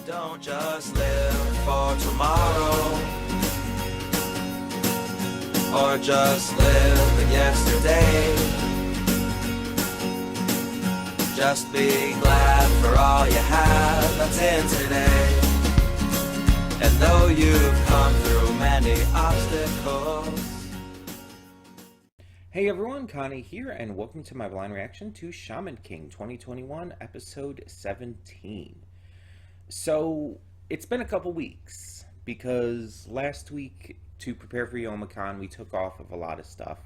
Don't just live for tomorrow, or just live in yesterday. Just be glad for all you have that's in today. And though you've come through many obstacles. Hey everyone, Connie here, and welcome to my blind reaction to Shaman King 2021, episode 17. So, it's been a couple weeks, because last week, to prepare for Youmacon, we took off of a lot of stuff.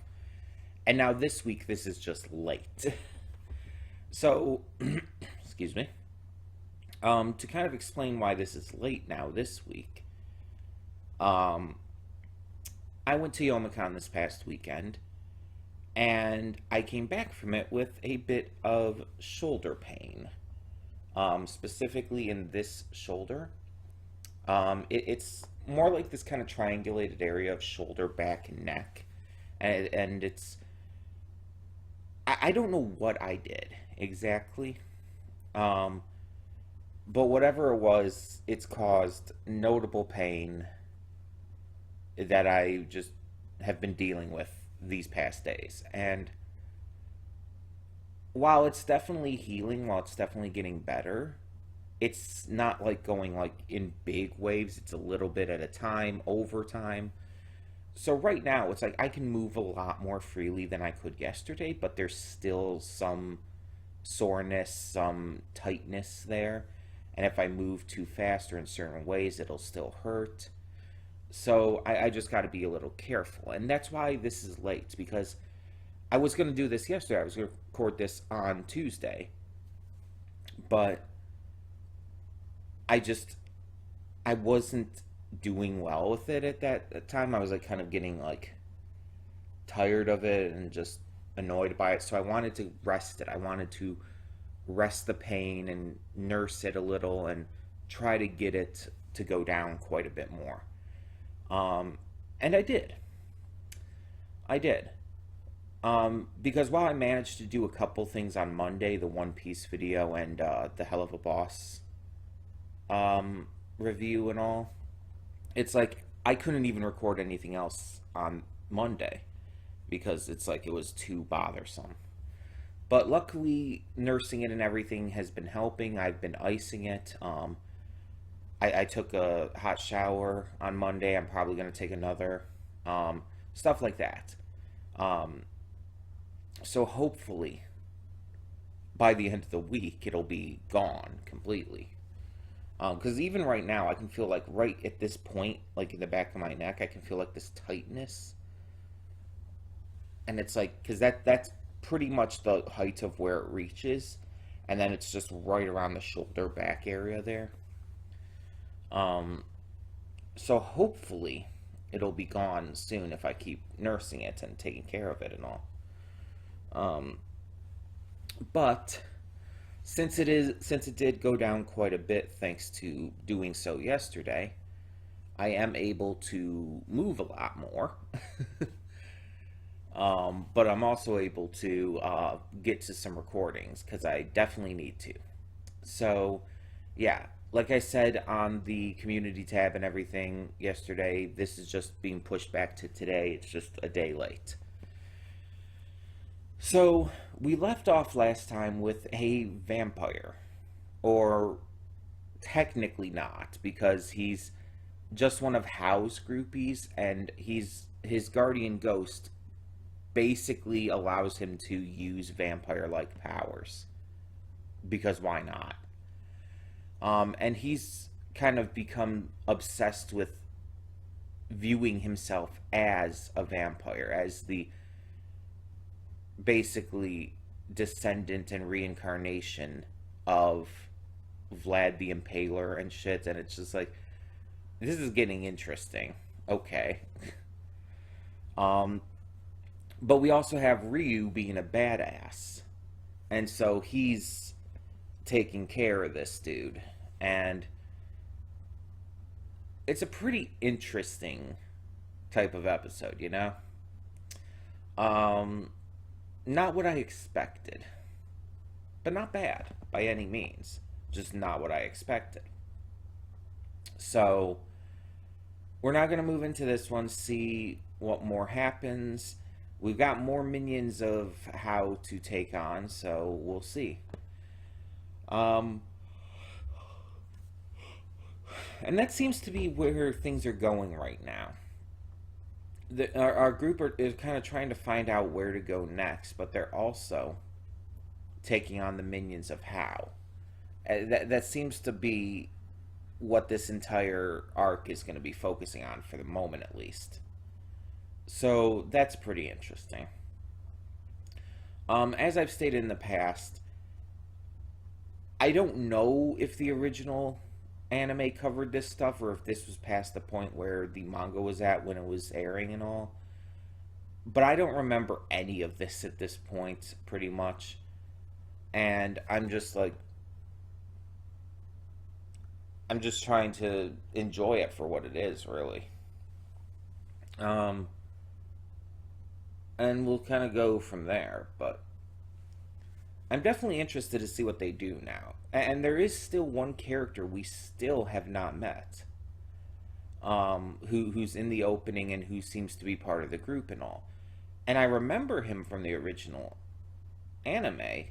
And now this week, this is just late. So, excuse me. To kind of explain why this is late now this week, I went to Youmacon this past weekend, and I came back from it with a bit of shoulder pain, specifically in this shoulder. It's more like this kind of triangulated area of shoulder, back, and neck, and it's, I don't know what I did exactly, but whatever it was, it's caused notable pain that I just have been dealing with these past days. And while it's definitely healing, while it's definitely getting better, it's not like going like in big waves. It's a little bit at a time, over time. So right now it's like I can move a lot more freely than I could yesterday, but there's still some soreness, some tightness there, and if I move too fast or in certain ways, it'll still hurt. So I just got to be a little careful. And that's why this is late, because I was going to do this yesterday. I was going to record this on Tuesday. But I wasn't doing well with it at that time. I was like kind of getting like tired of it and just annoyed by it. So I wanted to rest it. I wanted to rest the pain and nurse it a little and try to get it to go down quite a bit more. And I did. Because while I managed to do a couple things on Monday, the One Piece video and the Hell of a Boss review and all, it's like I couldn't even record anything else on Monday because it's like it was too bothersome. But luckily, nursing it and everything has been helping. I've been icing it. I took a hot shower on Monday. I'm probably going to take another. Stuff like that. So hopefully, by the end of the week, it'll be gone completely. Because even right now, I can feel like right at this point, like in the back of my neck, I can feel like this tightness. And it's like, because that's pretty much the height of where it reaches. And then it's just right around the shoulder back area there. So hopefully it'll be gone soon if I keep nursing it and taking care of it and all. But since it did go down quite a bit thanks to doing so yesterday, I am able to move a lot more. But I'm also able to get to some recordings because I definitely need to. So yeah, like I said on the community tab and everything yesterday, this is just being pushed back to today. It's just a day late. So we left off last time with a vampire, or technically not, because he's just one of Hao's groupies, and his guardian ghost basically allows him to use vampire-like powers, because why not? And he's kind of become obsessed with viewing himself as a vampire, as the basically descendant and reincarnation of Vlad the Impaler and shit, and it's just like, this is getting interesting. Okay. But we also have Ryu being a badass, and so he's taking care of this dude, and it's a pretty interesting type of episode, you know? Not what I expected, but not bad by any means. Just not what I expected. So we're not going to move into this one, see what more happens. We've got more minions of how to take on, so we'll see. Um, and that seems to be where things are going right now. Our group is kind of trying to find out where to go next, but they're also taking on the minions of how. That seems to be what this entire arc is going to be focusing on for the moment, at least. So that's pretty interesting. As I've stated in the past, I don't know if the original anime covered this stuff or if this was past the point where the manga was at when it was airing and all. But I don't remember any of this at this point, pretty much. And I'm just trying to enjoy it for what it is, really. And we'll kind of go from there, but I'm definitely interested to see what they do now. And there is still one character we still have not met, who's in the opening and who seems to be part of the group and all. And I remember him from the original anime,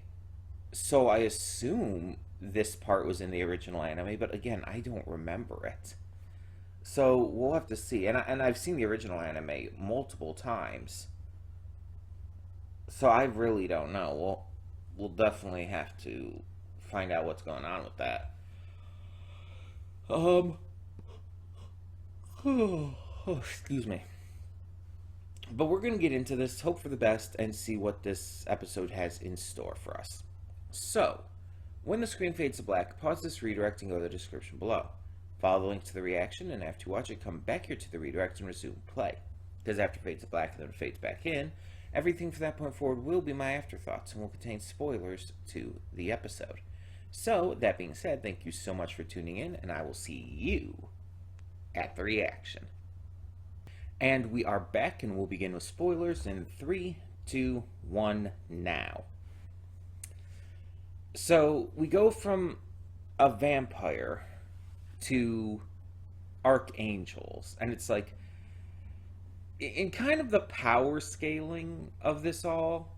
so I assume this part was in the original anime, but again, I don't remember it. So we'll have to see. And I've seen the original anime multiple times, so I really don't know. We'll definitely have to find out what's going on with that. Excuse me. But we're going to get into this, hope for the best, and see what this episode has in store for us. So, when the screen fades to black, pause this redirect and go to the description below. Follow the link to the reaction, and after you watch it, come back here to the redirect and resume play. Because after it fades to black and then it fades back in, everything from that point forward will be my afterthoughts and will contain spoilers to the episode. So, that being said, thank you so much for tuning in, and I will see you at the reaction. And we are back, and we'll begin with spoilers in 3, 2, 1, now. So, we go from a vampire to archangels, and it's like, in kind of the power scaling of this all,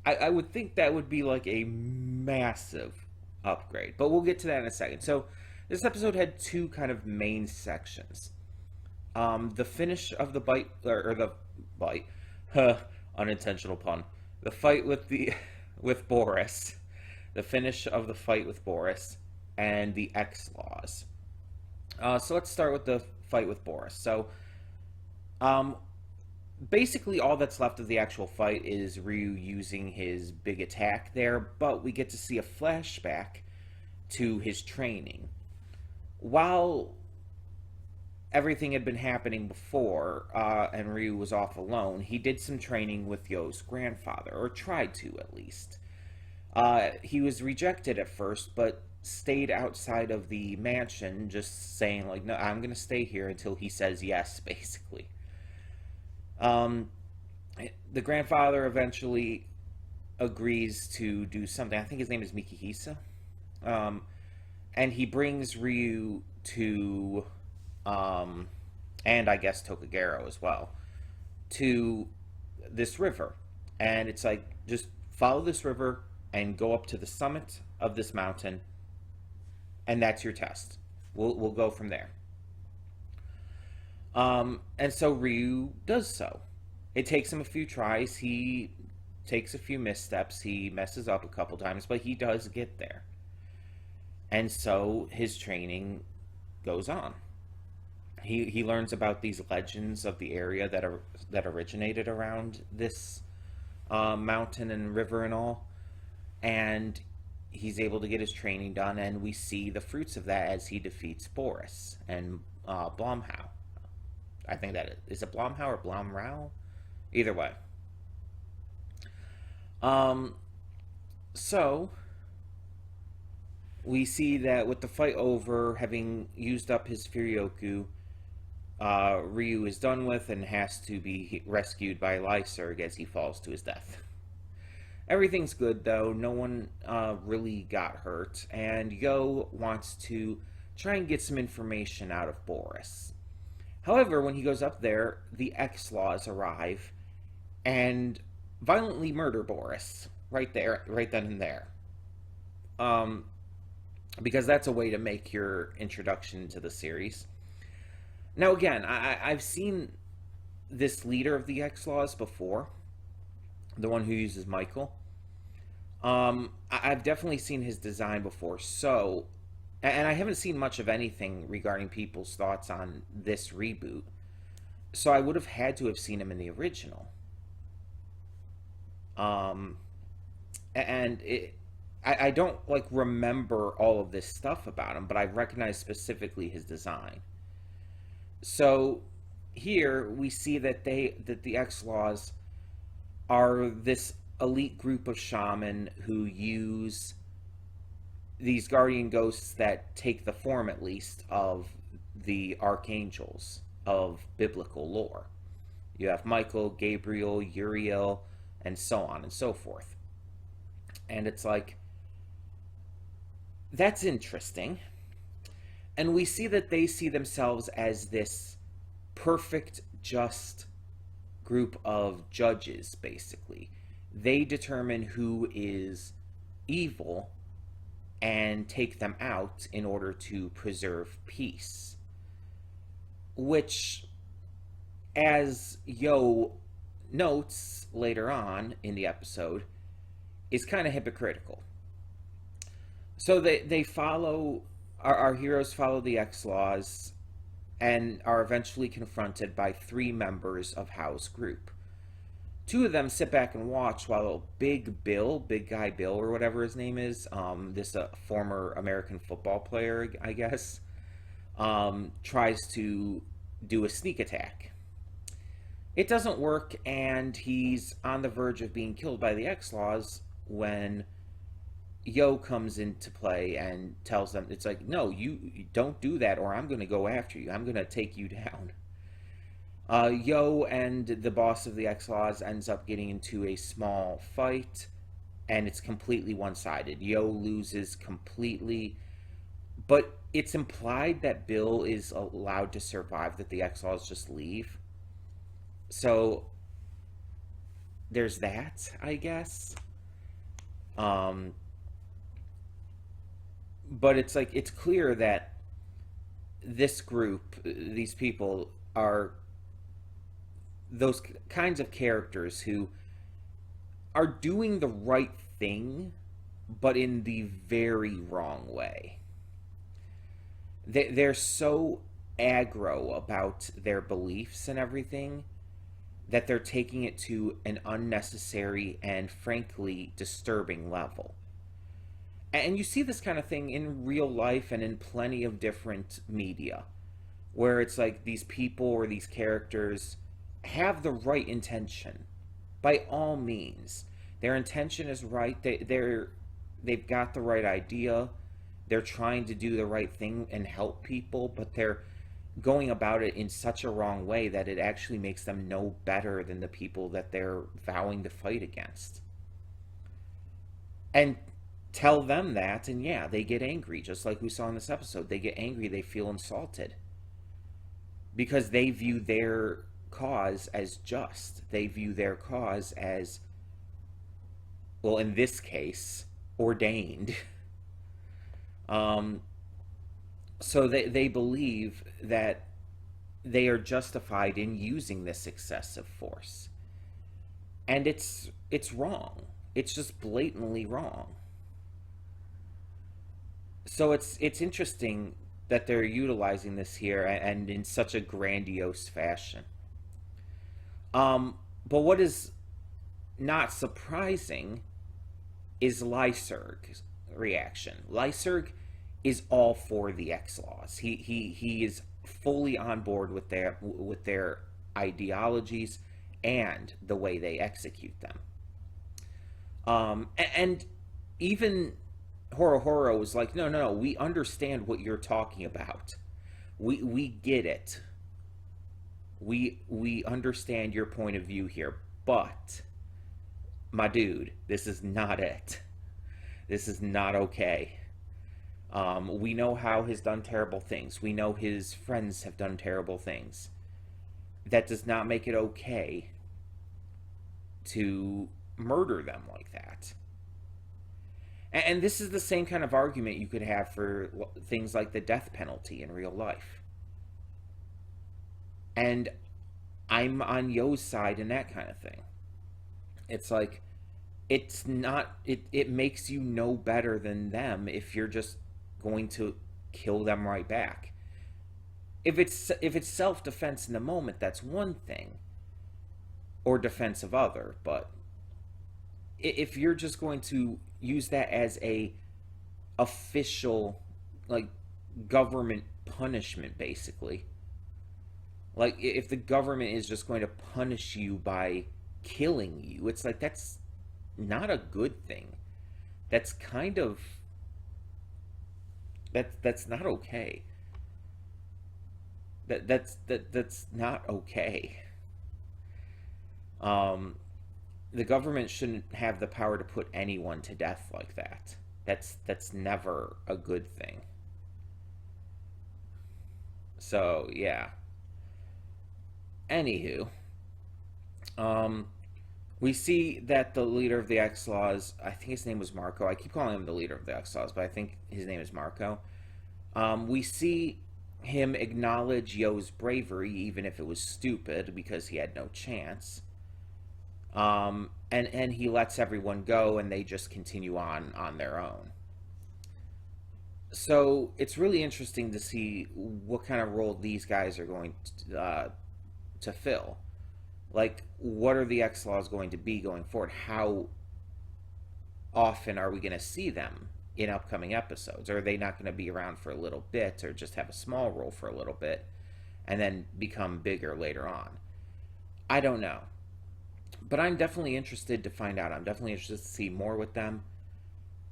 I would think that would be like a massive upgrade, but we'll get to that in a second. So, this episode had two kind of main sections. The finish of the bite, or the bite, unintentional pun. The fight with Boris, the finish of the fight with Boris, and the X-Laws. So let's start with the fight with Boris. So, basically all that's left of the actual fight is Ryu using his big attack there, but we get to see a flashback to his training. While everything had been happening before, and Ryu was off alone, he did some training with Yo's grandfather, or tried to at least. He was rejected at first, but stayed outside of the mansion, just saying, like, no, I'm going to stay here until he says yes, basically. The grandfather eventually agrees to do something. I think his name is Mikihisa. And he brings Ryu to, and I guess Tokagero as well, to this river. And it's like, just follow this river and go up to the summit of this mountain, and that's your test. We'll go from there. And so Ryu does so. It takes him a few tries. He takes a few missteps. He messes up a couple times, but he does get there. And so his training goes on. He learns about these legends of the area that originated around this mountain and river and all. And he's able to get his training done, and we see the fruits of that as he defeats Boris and Blomhow. I think that is it Blomhow or Blomrau? Either way. So we see that with the fight over, having used up his Furyoku, Ryu is done with and has to be rescued by Lyserg as he falls to his death. Everything's good though, no one really got hurt, and Yo wants to try and get some information out of Boris. However, when he goes up there, the X-Laws arrive and violently murder Boris right there, right then and there. Because that's a way to make your introduction to the series. Now, again, I've seen this leader of the X-Laws before, the one who uses Michael. I've definitely seen his design before, so, and I haven't seen much of anything regarding people's thoughts on this reboot, so I would have had to have seen him in the original. And I don't like remember all of this stuff about him, but I recognize specifically his design. So here we see that the X-Laws are this elite group of shaman who use these guardian ghosts that take the form, at least, of the archangels of biblical lore. You have Michael, Gabriel, Uriel, and so on and so forth. And it's like, that's interesting. And we see that they see themselves as this perfect, just group of judges, basically. They determine who is evil and take them out in order to preserve peace. Which, as Yo notes later on in the episode, is kind of hypocritical. So they follow, our heroes follow the X-Laws and are eventually confronted by 3 members of Howe's group. 2 of them sit back and watch while Big Guy Bill, or whatever his name is, this former American football player, I guess, tries to do a sneak attack. It doesn't work, and he's on the verge of being killed by the X-Laws when Yo comes into play and tells them, it's like, no, you don't do that, or I'm going to go after you. I'm going to take you down. Yo and the boss of the X-Laws ends up getting into a small fight, and it's completely one-sided. Yo loses completely, but it's implied that Bill is allowed to survive, that the X-Laws just leave. So there's that, I guess. But it's like, it's clear that this group, these people, are those kinds of characters who are doing the right thing, but in the very wrong way. They're so aggro about their beliefs and everything that they're taking it to an unnecessary and frankly disturbing level. And you see this kind of thing in real life and in plenty of different media, where it's like these people or these characters have the right intention, by all means. Their intention is right. They've got the right idea. They're trying to do the right thing and help people, but they're going about it in such a wrong way that it actually makes them no better than the people that they're vowing to fight against. And tell them that, and yeah, they get angry, just like we saw in this episode. They get angry, they feel insulted, because they view their cause as just. They view their cause as, well, in this case, ordained. So they believe that they are justified in using this excessive force. And it's wrong. It's just blatantly wrong. So it's interesting that they're utilizing this here, and in such a grandiose fashion. But what is not surprising is Lyserg's reaction. Lyserg is all for the X-Laws. He is fully on board with their ideologies and the way they execute them. And even Horo was like, no, we understand what you're talking about. We get it. We understand your point of view here, but my dude, this is not it. This is not okay. We know how he's done terrible things. We know his friends have done terrible things. That does not make it okay to murder them like that. And this is the same kind of argument you could have for things like the death penalty in real life. And I'm on Yo's side in that kind of thing. It's like, it's not, it makes you no better than them if you're just going to kill them right back. If it's self-defense in the moment, that's one thing, or defense of other. But if you're just going to use that as a official, like, government punishment, basically, like, if the government is just going to punish you by killing you, it's like, that's not a good thing. That's kind of, that's not okay. That's not okay. Um, the government shouldn't have the power to put anyone to death like that. That's never a good thing. So yeah. Anywho, um, we see that the leader of the X-Laws, I think his name was Marco. I keep calling him the leader of the X-Laws, but I think his name is Marco. We see him acknowledge Yo's bravery, even if it was stupid, because he had no chance. And he lets everyone go, and they just continue on their own. So it's really interesting to see what kind of role these guys are going to fill. Like, what are the X-Laws going to be going forward? How often are we going to see them in upcoming episodes? Or are they not going to be around for a little bit, or just have a small role for a little bit and then become bigger later on? I don't know. But I'm definitely interested to find out. I'm definitely interested to see more with them.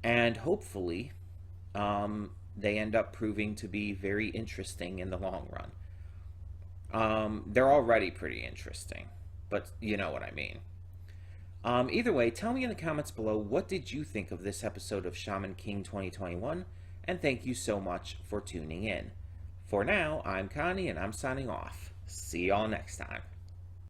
And hopefully, they end up proving to be very interesting in the long run. They're already pretty interesting, but you know what I mean. Either way, tell me in the comments below, what did you think of this episode of Shaman King 2021? And thank you so much for tuning in. For now, I'm Connie, and I'm signing off. See y'all next time.